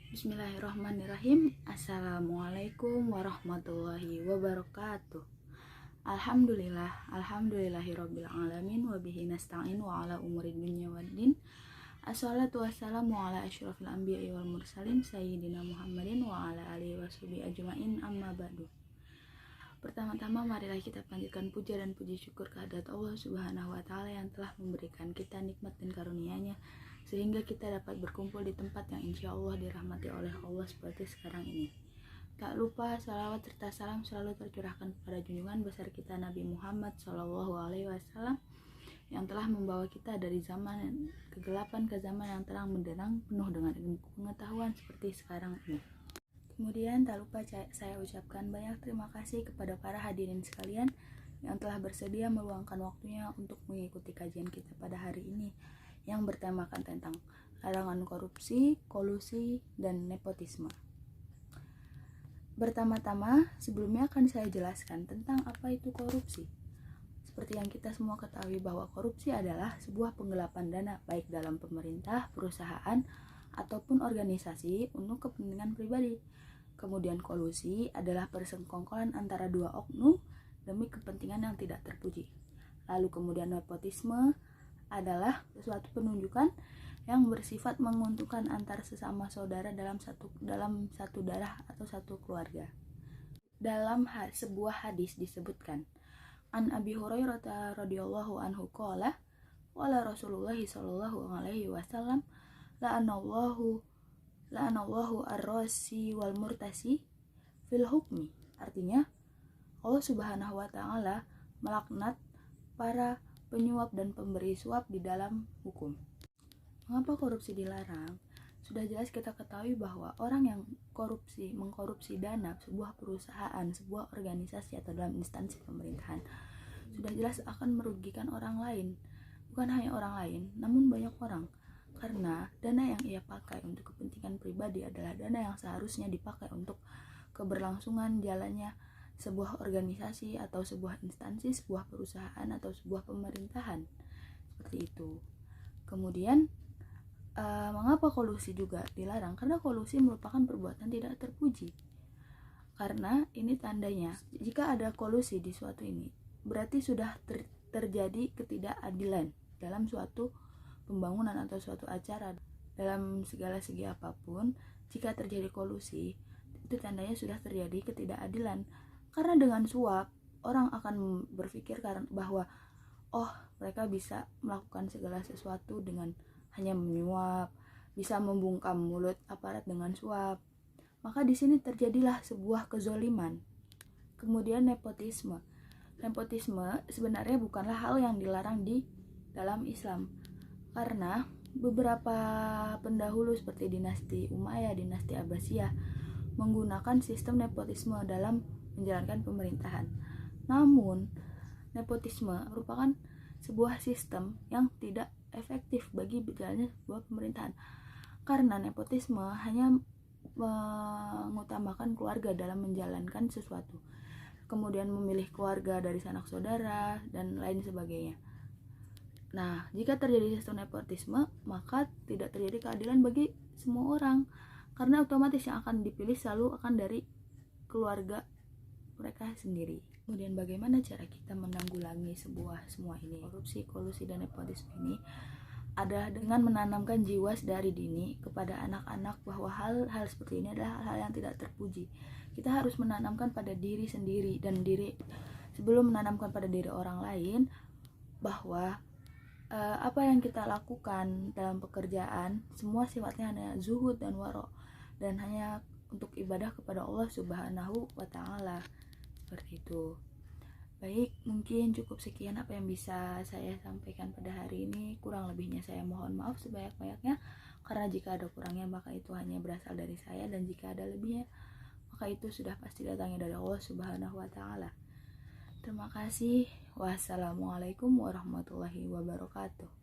Bismillahirrahmanirrahim. Assalamualaikum warahmatullahi wabarakatuh. Alhamdulillahirabbil alamin wa bihi nasta'in wa ala umuri dunya waddin. Assalatu wassalamu ala asyrafil anbiya'i wal mursalin sayyidina Muhammadin wa ala alihi washabihi ajmain, amma ba'du. Pertama-tama marilah kita panjatkan puja dan puji syukur kehadirat Allah Subhanahu wa taala yang telah memberikan kita nikmat dan karunia-Nya sehingga kita dapat berkumpul di tempat yang insya Allah dirahmati oleh Allah seperti sekarang ini. Tak lupa salawat serta salam selalu tercurahkan kepada junjungan besar kita Nabi Muhammad SAW yang telah membawa kita dari zaman kegelapan ke zaman yang terang benderang penuh dengan ilmu pengetahuan seperti sekarang ini. Kemudian tak lupa saya ucapkan banyak terima kasih kepada para hadirin sekalian yang telah bersedia meluangkan waktunya untuk mengikuti kajian kita pada hari ini yang bertemakan tentang larangan korupsi, kolusi, dan nepotisme. Pertama-tama, sebelumnya akan saya jelaskan tentang apa itu korupsi. Seperti yang kita semua ketahui bahwa korupsi adalah sebuah penggelapan dana baik dalam pemerintah, perusahaan, ataupun organisasi untuk kepentingan pribadi. Kemudian kolusi adalah persekongkolan antara dua oknum demi kepentingan yang tidak terpuji. Lalu kemudian nepotisme adalah suatu penunjukan yang bersifat menguntungkan antar sesama saudara dalam satu darah atau satu keluarga. Dalam sebuah hadis disebutkan, An Abi Hurairah radhiyallahu anhu qala qala Rasulullah sallallahu alaihi wasallam la'anallahu ar-rasi wal murtasi fil hukmi. Artinya Allah Subhanahu wa taala melaknat para penyuap dan pemberi suap di dalam hukum. Mengapa korupsi dilarang? Sudah jelas kita ketahui bahwa orang yang mengkorupsi dana sebuah perusahaan, sebuah organisasi atau dalam instansi pemerintahan sudah jelas akan merugikan orang lain. Bukan hanya orang lain, namun banyak orang. Karena dana yang ia pakai untuk kepentingan pribadi adalah dana yang seharusnya dipakai untuk keberlangsungan jalannya sebuah organisasi atau sebuah instansi, sebuah perusahaan atau sebuah pemerintahan. Seperti itu. Kemudian mengapa kolusi juga dilarang? Karena kolusi merupakan perbuatan tidak terpuji. Karena ini tandanya jika ada kolusi di suatu ini, berarti sudah terjadi ketidakadilan dalam suatu pembangunan atau suatu acara. Dalam segala segi apapun, jika terjadi kolusi, itu tandanya sudah terjadi ketidakadilan. Karena dengan suap, orang akan berpikir bahwa mereka bisa melakukan segala sesuatu dengan hanya menyuap, bisa membungkam mulut aparat dengan suap. Maka di sini terjadilah sebuah kezoliman. Kemudian nepotisme. Nepotisme sebenarnya bukanlah hal yang dilarang di dalam Islam. Karena beberapa pendahulu seperti dinasti Umayyah, dinasti Abbasiyah menggunakan sistem nepotisme dalam menjalankan pemerintahan. Namun, nepotisme merupakan sebuah sistem yang tidak efektif bagi berjalannya sebuah pemerintahan. Karena nepotisme hanya mengutamakan keluarga dalam menjalankan sesuatu. Kemudian memilih keluarga dari sanak saudara dan lain sebagainya. Nah, jika terjadi sistem nepotisme, maka tidak terjadi keadilan bagi semua orang. Karena otomatis yang akan dipilih selalu akan dari keluarga mereka sendiri. Kemudian bagaimana cara kita menanggulangi semua ini, korupsi, kolusi, dan nepotisme ini? Adalah dengan menanamkan jiwa dari dini kepada anak-anak bahwa hal-hal seperti ini adalah hal yang tidak terpuji. Kita harus menanamkan pada diri sendiri dan sebelum menanamkan pada diri orang lain bahwa apa yang kita lakukan dalam pekerjaan semua sifatnya hanya zuhud dan waro dan hanya untuk ibadah kepada Allah Subhanahu wa taala. Seperti itu. Baik, mungkin cukup sekian apa yang bisa saya sampaikan pada hari ini. Kurang lebihnya saya mohon maaf sebanyak-banyaknya, karena jika ada kurangnya maka itu hanya berasal dari saya, dan jika ada lebihnya maka itu sudah pasti datangnya dari Allah Subhanahu wa taala. Terima kasih. Wassalamualaikum warahmatullahi wabarakatuh.